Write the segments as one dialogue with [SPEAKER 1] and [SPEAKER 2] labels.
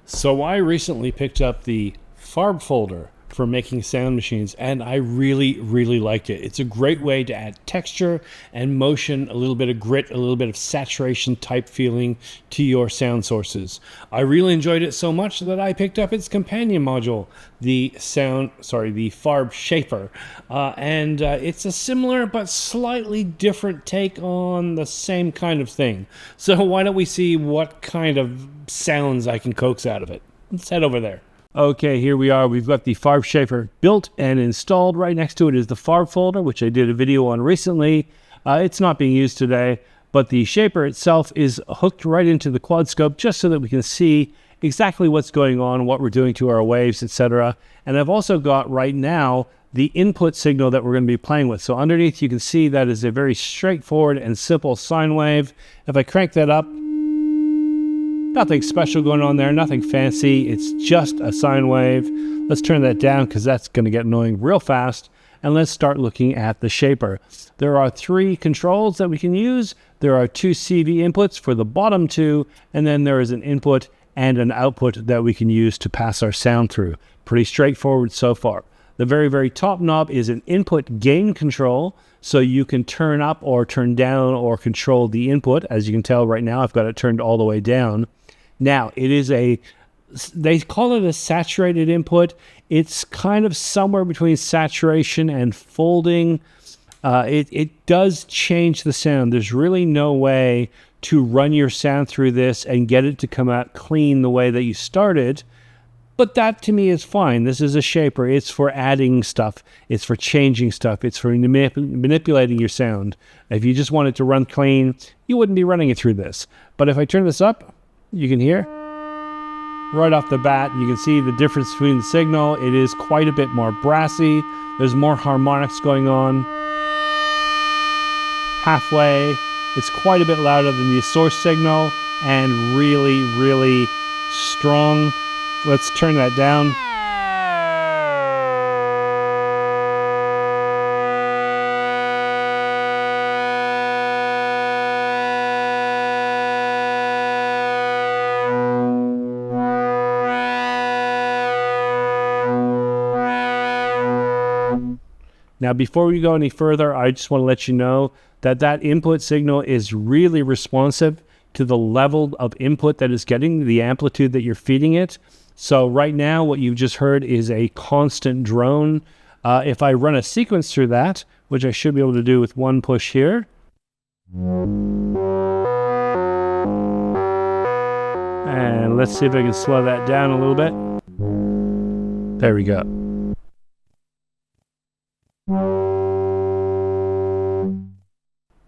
[SPEAKER 1] So I recently picked up the Farb folder for making sound machines, and I really liked it. It's a great way to add texture and motion, a little bit of grit, a little bit of saturation type feeling to your sound sources. I really enjoyed it so much that I picked up its companion module, the Farbshaper, and it's a similar but slightly different take on the same kind of thing. So why don't we see what kind of sounds I can coax out of it? Let's head over there. Okay, here we are. We've got the Farbshaper built and installed. Right next to it is the Farb folder, which I did a video on recently. It's not being used today, but the shaper itself is hooked right into the quad scope just so that we can see exactly what's going on, what we're doing to our waves, etc. And I've also got right now the input signal that we're going to be playing with. So underneath you can see that is a very straightforward and simple sine wave. If I crank that up, nothing special going on there, nothing fancy. It's just a sine wave. Let's turn that down because that's going to get annoying real fast. And let's start looking at the shaper. There are 3 controls that we can use. There are 2 CV inputs for the bottom 2, and then there is an input and an output that we can use to pass our sound through. Pretty straightforward so far. The very top knob is an input gain control, so you can turn up or turn down or control the input. As you can tell right now, I've got it turned all the way down. Now, it is they call it a saturated input. It's kind of somewhere between saturation and folding. It does change the sound. There's really no way to run your sound through this and get it to come out clean the way that you started. But that to me is fine. This is a shaper. It's for adding stuff. It's for changing stuff. It's for manipulating your sound. If you just want it to run clean, you wouldn't be running it through this. But if I turn this up, you can hear right off the bat, you can see the difference between the signal. It is quite a bit more brassy. There's more harmonics going on. Halfway, it's quite a bit louder than the source signal and really strong. Let's turn that down. Now, before we go any further, I just want to let you know that that input signal is really responsive to the level of input that it's getting, the amplitude that you're feeding it. So right now, what you've just heard is a constant drone. If I run a sequence through that, which I should be able to do with one push here. And let's see if I can slow that down a little bit. There we go.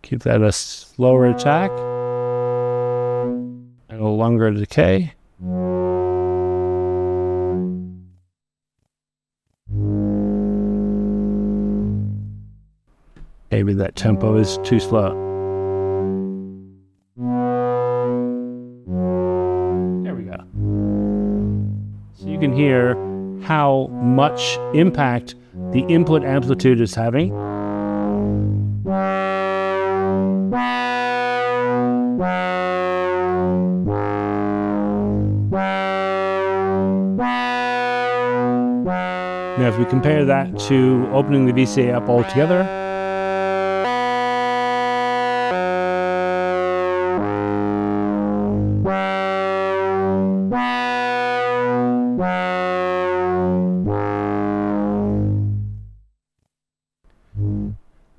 [SPEAKER 1] Keep that a slower attack and a longer decay. Maybe that tempo is too slow. There we go. So you can hear how much impact the input amplitude is having. Now, if we compare that to opening the VCA up altogether,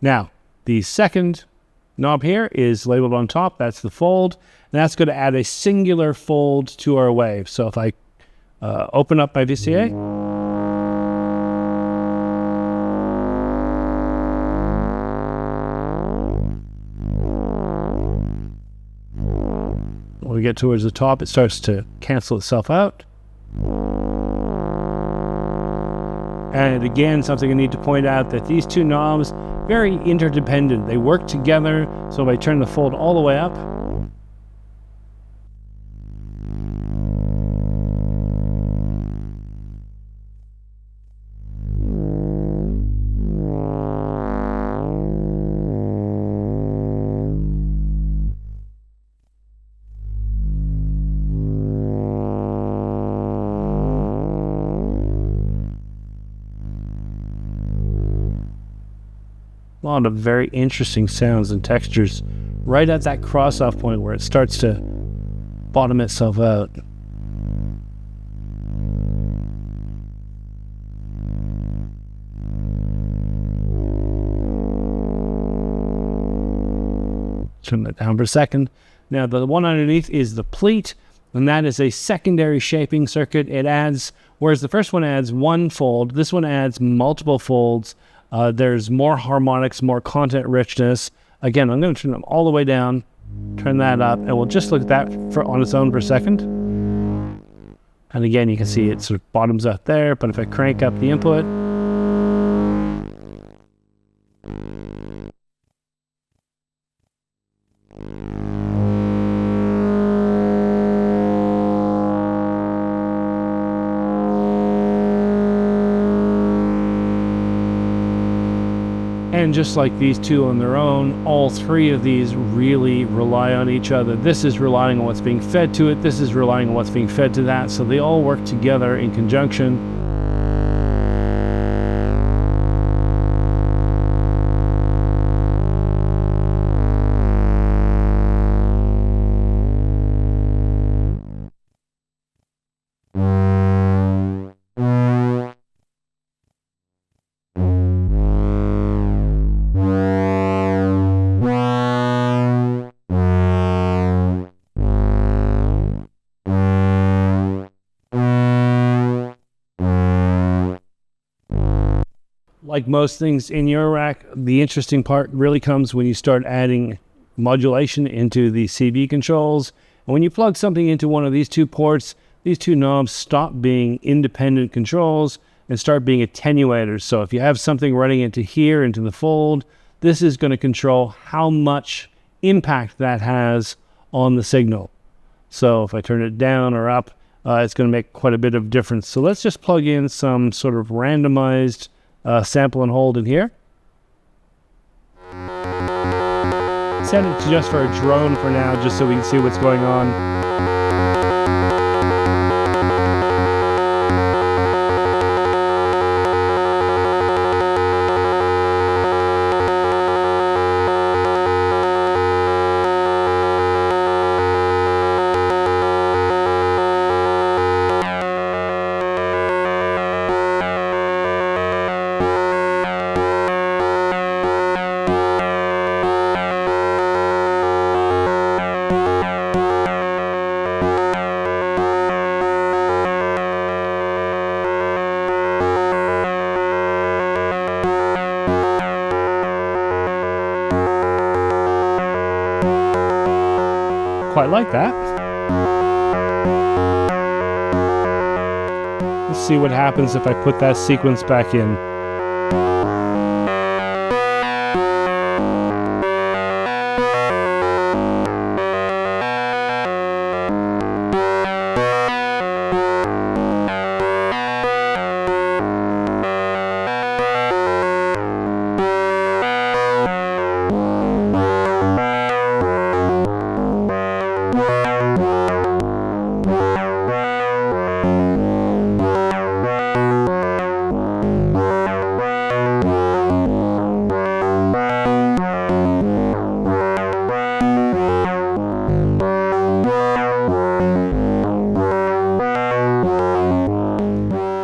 [SPEAKER 1] now, the second knob here is labeled on top. That's the fold, and that's going to add a singular fold to our wave. So if I open up my VCA, when we get towards the top, it starts to cancel itself out. And again, something I need to point out that these 2 knobs, very interdependent. They work together. So if I turn the fold all the way up, A lot of very interesting sounds and textures right at that cross-off point where it starts to bottom itself out. Turn that down for a second. Now the one underneath is the pleat, and that is a secondary shaping circuit. It adds, whereas the first one adds one fold, this one adds multiple folds. There's more harmonics, more content richness. Again, I'm going to turn them all the way down, turn that up, and we'll just look at that on its own for a second. And again, you can see it sort of bottoms out there, but if I crank up the input, and just like these two on their own, all three of these really rely on each other. This is relying on what's being fed to it, this is relying on what's being fed to that, so they all work together in conjunction. Like most things in your rack, the interesting part really comes when you start adding modulation into the CV controls. And when you plug something into one of these two ports, these two knobs stop being independent controls and start being attenuators. So if you have something running into here, into the fold, this is going to control how much impact that has on the signal. So if I turn it down or up, it's going to make quite a bit of difference. So let's just plug in some sort of randomized sample and hold in here. Set it to just for a drone for now, just so we can see what's going on. Quite like that. Let's see what happens if I put that sequence back in.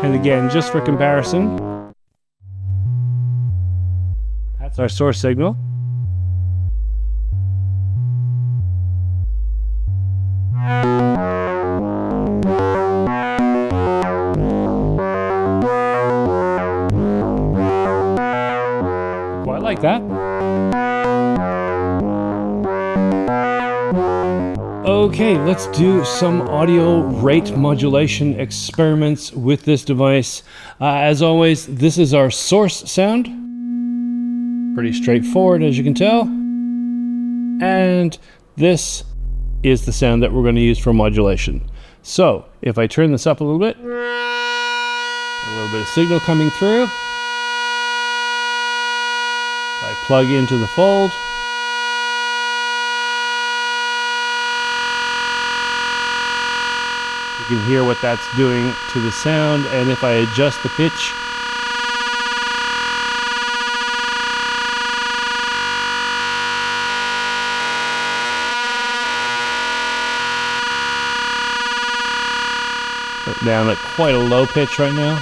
[SPEAKER 1] And again, just for comparison, that's our source signal. Quite like that. Okay, let's do some audio rate modulation experiments with this device. As always, this is our source sound. Pretty straightforward, as you can tell. And this is the sound that we're going to use for modulation. So, if I turn this up a little bit, a little bit of signal coming through. If I plug into the fold, you can hear what that's doing to the sound, and if I adjust the pitch, Down at quite a low pitch right now.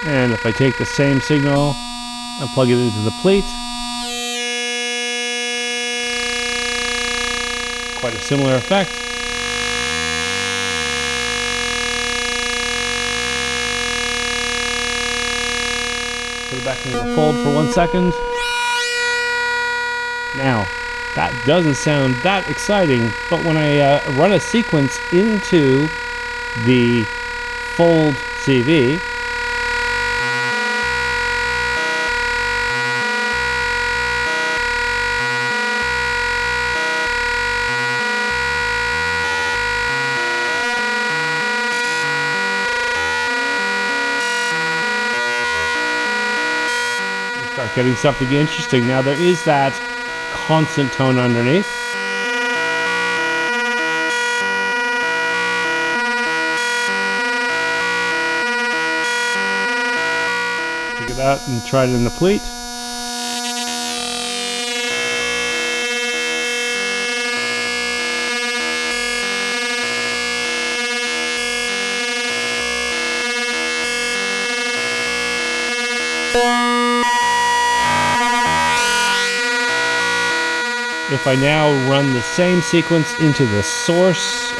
[SPEAKER 1] And if I take the same signal and plug it into the plate, quite a similar effect. Put it back into the fold for 1 second. Now, that doesn't sound that exciting, but when I run a sequence into the fold CV, start getting something interesting. Now there is that constant tone underneath. Take it out and try it in the pleat. If I now run the same sequence into the source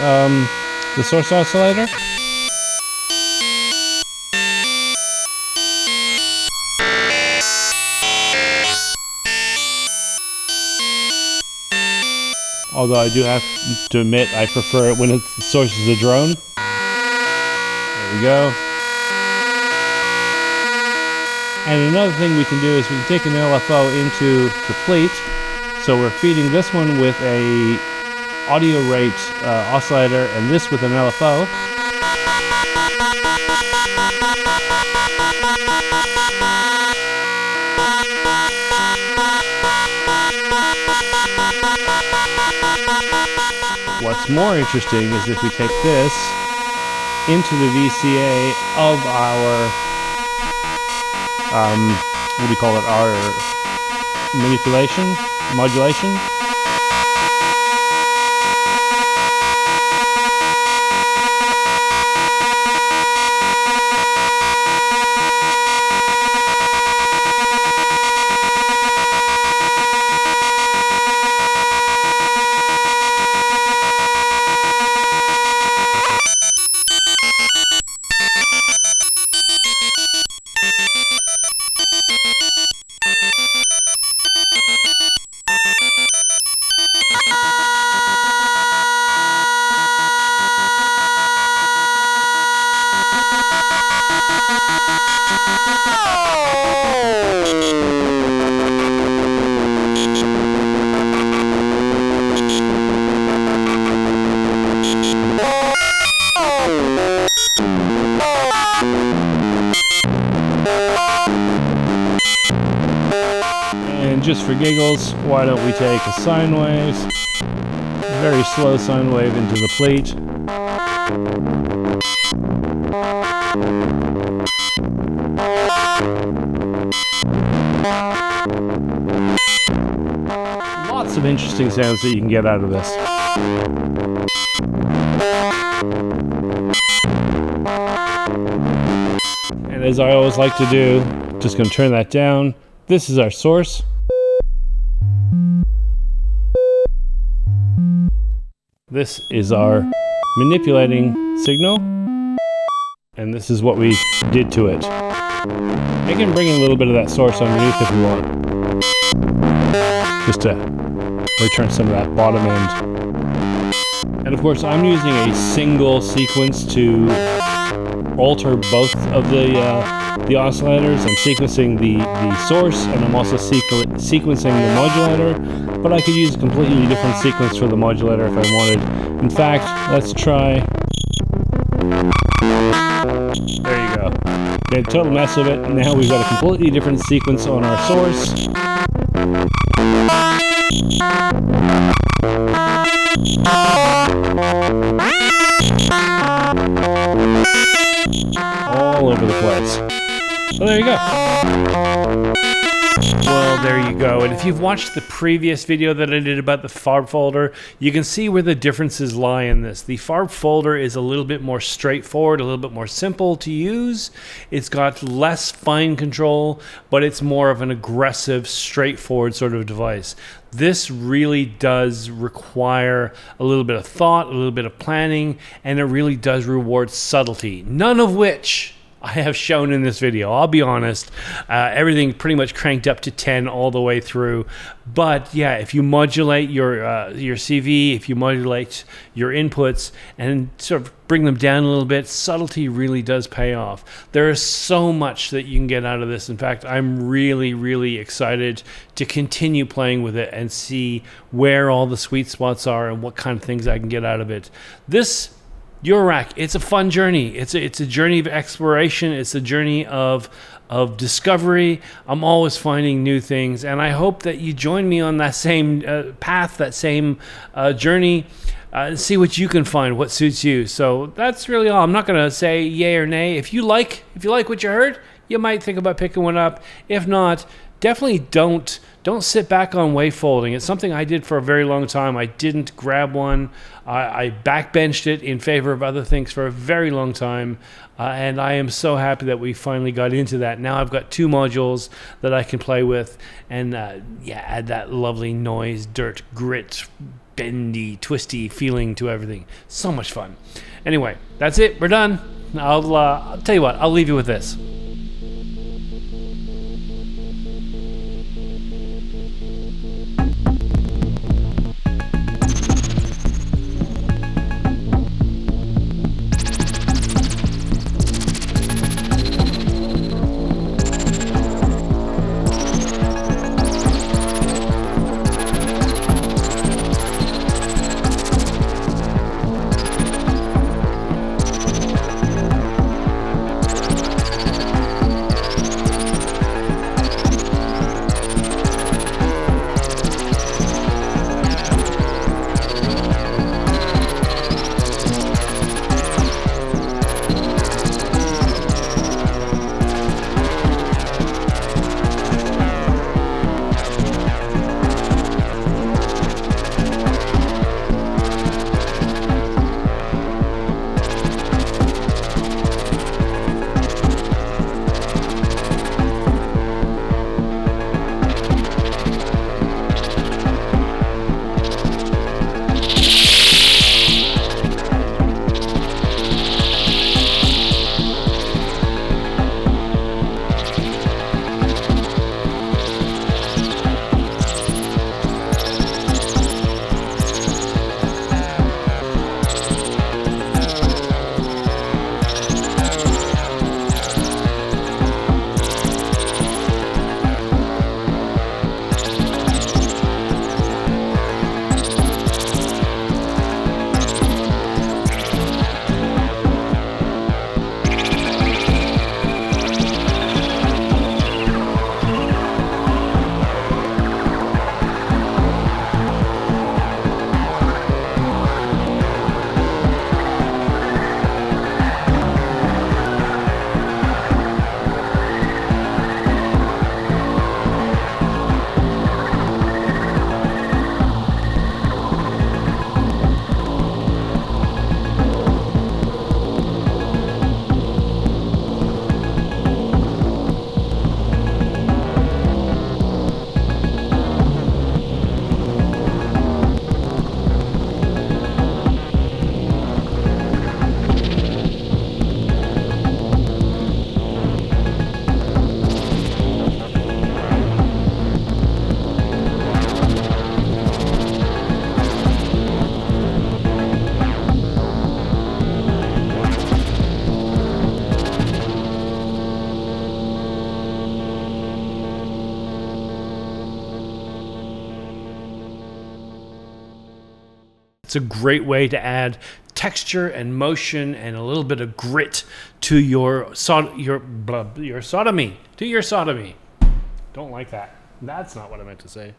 [SPEAKER 1] oscillator, although I do have to admit I prefer it when the source is a drone. There we go. And another thing we can do is we can take an LFO into the plate. So we're feeding this one with a audio rate oscillator and this with an LFO. What's more interesting is if we take this into the VCA of our, what do we call it, our modulation. And just for giggles, why don't we take a sine wave, very slow sine wave into the plate. Lots of interesting sounds that you can get out of this. And as I always like to do, just going to turn that down. This is our source. This is our manipulating signal. And this is what we did to it. I can bring in a little bit of that source underneath if we want. Just to return some of that bottom end. And of course I'm using a single sequence to alter both of the oscillators. I'm sequencing the source and I'm also sequencing the modulator, but I could use a completely different sequence for the modulator if I wanted. In fact, let's try. There you go. Made a total mess of it. Now we've got a completely different sequence on our source. All over the place. Well, there you go. Well, there you go. And if you've watched the previous video that I did about the Farb folder, you can see where the differences lie in this. The Farb folder is a little bit more straightforward, a little bit more simple to use. It's got less fine control, but it's more of an aggressive, straightforward sort of device. This really does require a little bit of thought, a little bit of planning, and it really does reward subtlety, none of which I have shown in this video. I'll be honest, everything pretty much cranked up to 10 all the way through. But yeah, if you modulate your CV, if you modulate your inputs and sort of bring them down a little bit, subtlety really does pay off. There is so much that you can get out of this. In fact, I'm really, really excited to continue playing with it and see where all the sweet spots are and what kind of things I can get out of it. This Eurorack, it's a fun journey. It's a journey of exploration. It's a journey of discovery. I'm always finding new things, and I hope that you join me on that same path, that same journey, and see what you can find, what suits you. So that's really all. I'm not going to say yay or nay. If you like what you heard, you might think about picking one up. If not, definitely don't sit back on wavefolding. It's something I did for a very long time. I didn't grab one. I backbenched it in favor of other things for a very long time. And I am so happy that we finally got into that. Now I've got 2 modules that I can play with and add that lovely noise, dirt, grit, bendy, twisty feeling to everything. So much fun. Anyway, that's it. We're done. I'll tell you what, I'll leave you with this. It's a great way to add texture and motion and a little bit of grit to your sodomy. Don't like that. That's not what I meant to say.